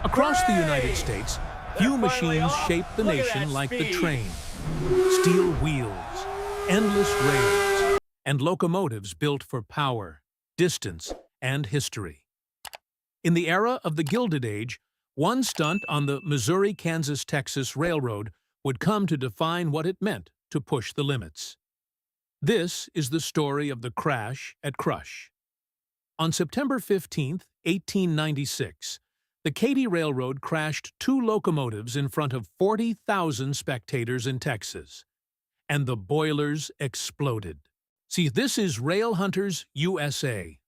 Across the United States, few machines shape the nation like the train. Steel wheels, endless rails, and locomotives built for power, distance, and history. In the era of the Gilded Age, one stunt on the Missouri-Kansas-Texas Railroad would come to define what it meant to push the limits. This is the story of the crash at Crush. On September 15, 1896, the Katy Railroad crashed two locomotives in front of 40,000 spectators in Texas, and the boilers exploded. See, this is Rail Hunters USA,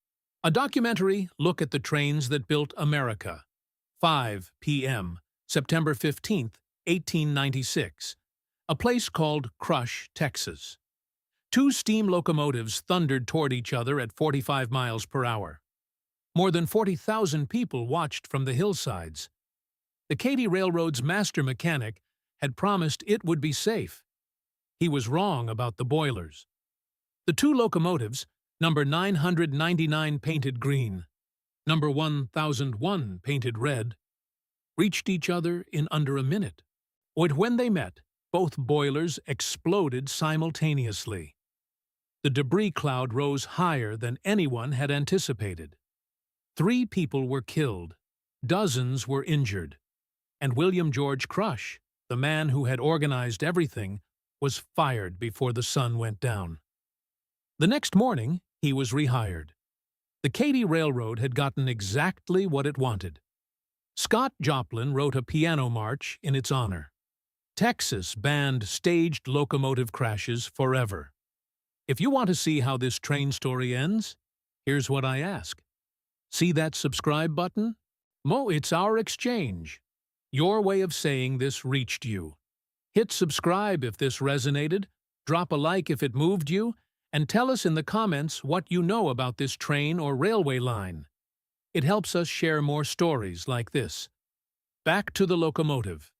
a documentary look at the trains that built America. 5 p.m., September 15, 1896, a place called Crush, Texas. Two steam locomotives thundered toward each other at 45 miles per hour. More than 40,000 people watched from the hillsides. The Katy Railroad's master mechanic had promised it would be safe. He was wrong about the boilers. The two locomotives, number 999 painted green, number 1001 painted red, reached each other in under a minute. But when they met, both boilers exploded simultaneously. The debris cloud rose higher than anyone had anticipated. 3 people were killed, dozens were injured, and William George Crush, the man who had organized everything, was fired before the sun went down. The next morning, he was rehired. The Katy Railroad had gotten exactly what it wanted. Scott Joplin wrote a piano march in its honor. Texas banned staged locomotive crashes forever. If you want to see how this train story ends, here's what I ask. See that subscribe button? It's our exchange. Your way of saying this reached you. Hit subscribe if this resonated, drop a like if it moved you, and tell us in the comments what you know about this train or railway line. It helps us share more stories like this. Back to the locomotive.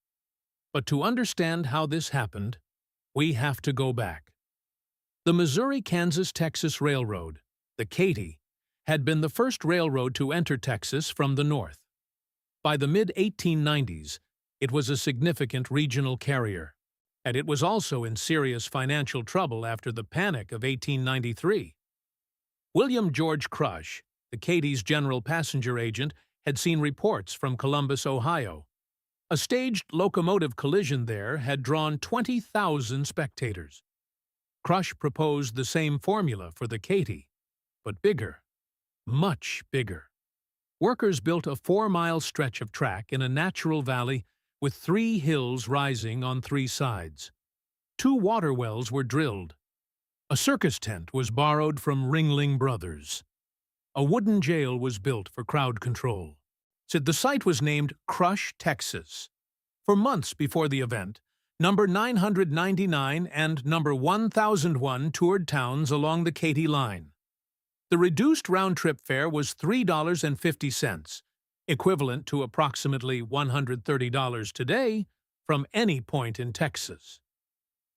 But to understand how this happened, we have to go back. The Missouri-Kansas-Texas Railroad, the Katy, had been the first railroad to enter Texas from the north. By the mid-1890s, it was a significant regional carrier, and it was also in serious financial trouble after the Panic of 1893. William George Crush, the Katy's general passenger agent, had seen reports from Columbus, Ohio. A staged locomotive collision there had drawn 20,000 spectators. Crush proposed the same formula for the Katy, but bigger. Much bigger. Workers built a 4-mile stretch of track in a natural valley with 3 hills rising on 3 sides. 2 water wells were drilled. A circus tent was borrowed from Ringling Brothers. A wooden jail was built for crowd control. The site was named Crush, Texas. For months before the event, number 999 and number 1001 toured towns along the Katy line. The reduced round-trip fare was $3.50, equivalent to approximately $130 today, from any point in Texas.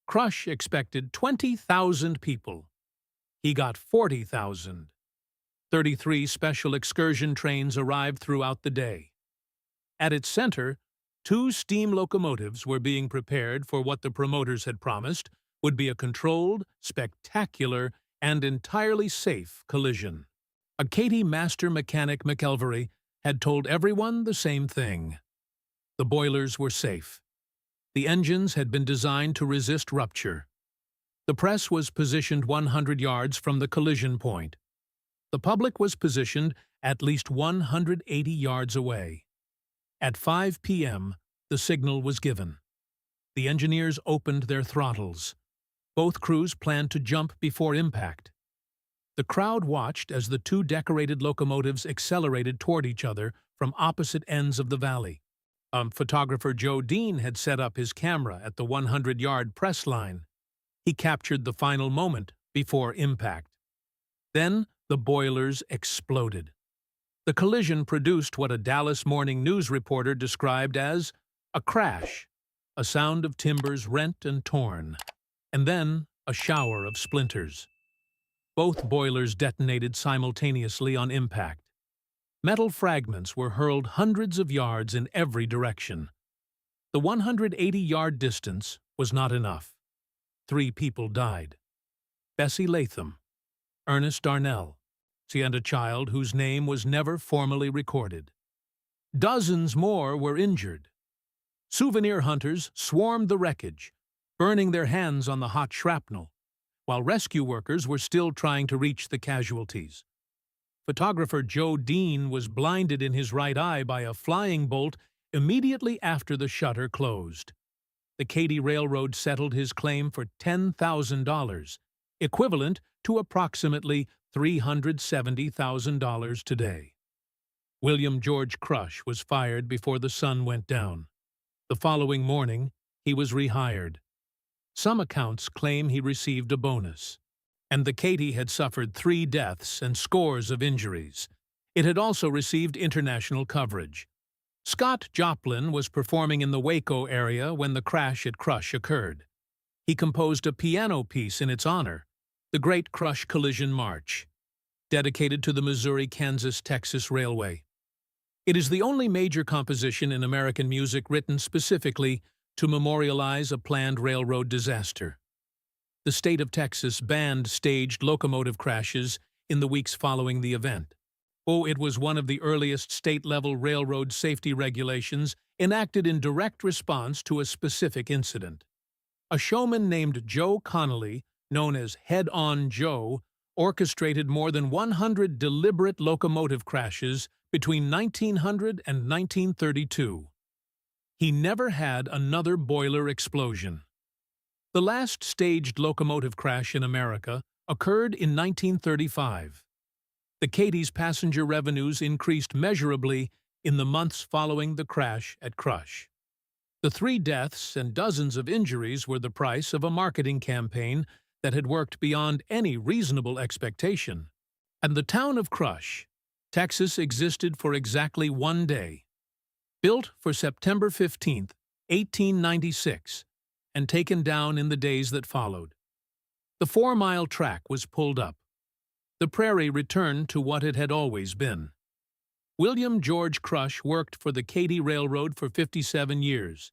Crush expected 20,000 people. He got 40,000. 33 special excursion trains arrived throughout the day. At its center, 2 steam locomotives were being prepared for what the promoters had promised would be a controlled, spectacular, and entirely safe collision. A Katy master mechanic McElvery had told everyone the same thing. The boilers were safe. The engines had been designed to resist rupture. The press was positioned 100 yards from the collision point. The public was positioned at least 180 yards away. At 5 p.m., the signal was given. The engineers opened their throttles. Both crews planned to jump before impact. The crowd watched as the 2 decorated locomotives accelerated toward each other from opposite ends of the valley. Photographer Joe Dean had set up his camera at the 100-yard press line. He captured the final moment before impact. Then the boilers exploded. The collision produced what a Dallas Morning News reporter described as a crash, a sound of timbers rent and torn, and then a shower of splinters. Both boilers detonated simultaneously on impact. Metal fragments were hurled hundreds of yards in every direction. The 180-yard distance was not enough. 3 people died: Bessie Latham, Ernest Darnell, and a child whose name was never formally recorded. Dozens more were injured. Souvenir hunters swarmed the wreckage, burning their hands on the hot shrapnel, while rescue workers were still trying to reach the casualties. Photographer Joe Dean was blinded in his right eye by a flying bolt immediately after the shutter closed. The Katy Railroad settled his claim for $10,000, equivalent to approximately $370,000 today. William George Crush was fired before the sun went down. The following morning, he was rehired. Some accounts claim he received a bonus. And the Katy had suffered 3 deaths and scores of injuries. It had also received international coverage. Scott Joplin was performing in the Waco area when the crash at Crush occurred. He composed a piano piece in its honor, the Great Crush Collision March, dedicated to the Missouri-Kansas-Texas Railway. It is the only major composition in American music written specifically to memorialize a planned railroad disaster. The state of Texas banned staged locomotive crashes in the weeks following the event. It was one of the earliest state-level railroad safety regulations enacted in direct response to a specific incident. A showman named Joe Connolly, known as Head-On Joe, orchestrated more than 100 deliberate locomotive crashes between 1900 and 1932. He never had another boiler explosion. The last staged locomotive crash in America occurred in 1935. The Katy's passenger revenues increased measurably in the months following the crash at Crush. The 3 deaths and dozens of injuries were the price of a marketing campaign that had worked beyond any reasonable expectation. And the town of Crush, Texas, existed for exactly 1 day. Built for September 15, 1896, and taken down in the days that followed. The 4-mile track was pulled up. The prairie returned to what it had always been. William George Crush worked for the Katy Railroad for 57 years.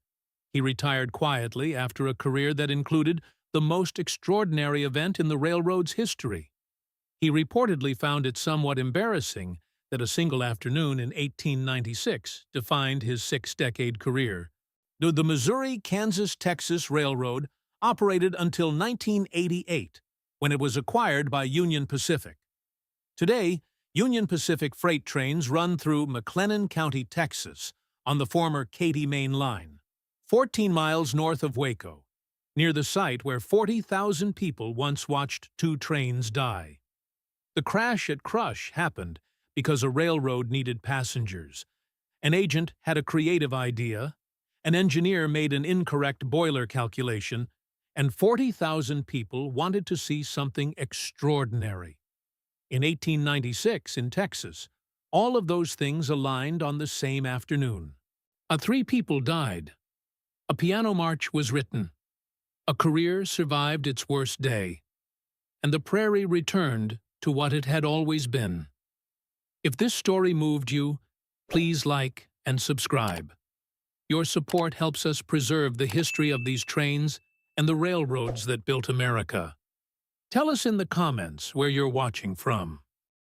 He retired quietly after a career that included the most extraordinary event in the railroad's history. He reportedly found it somewhat embarrassing that a single afternoon in 1896 defined his 6-decade career. The Missouri-Kansas-Texas Railroad operated until 1988, when it was acquired by Union Pacific. Today, Union Pacific freight trains run through McLennan County, Texas, on the former Katy Main Line, 14 miles north of Waco, near the site where 40,000 people once watched 2 trains die. The crash at Crush happened because a railroad needed passengers. An agent had a creative idea, an engineer made an incorrect boiler calculation, and 40,000 people wanted to see something extraordinary. In 1896, in Texas, all of those things aligned on the same afternoon. 3 people died. A piano march was written. A career survived its worst day. And the prairie returned to what it had always been. If this story moved you, please like and subscribe. Your support helps us preserve the history of these trains and the railroads that built America. Tell us in the comments where you're watching from.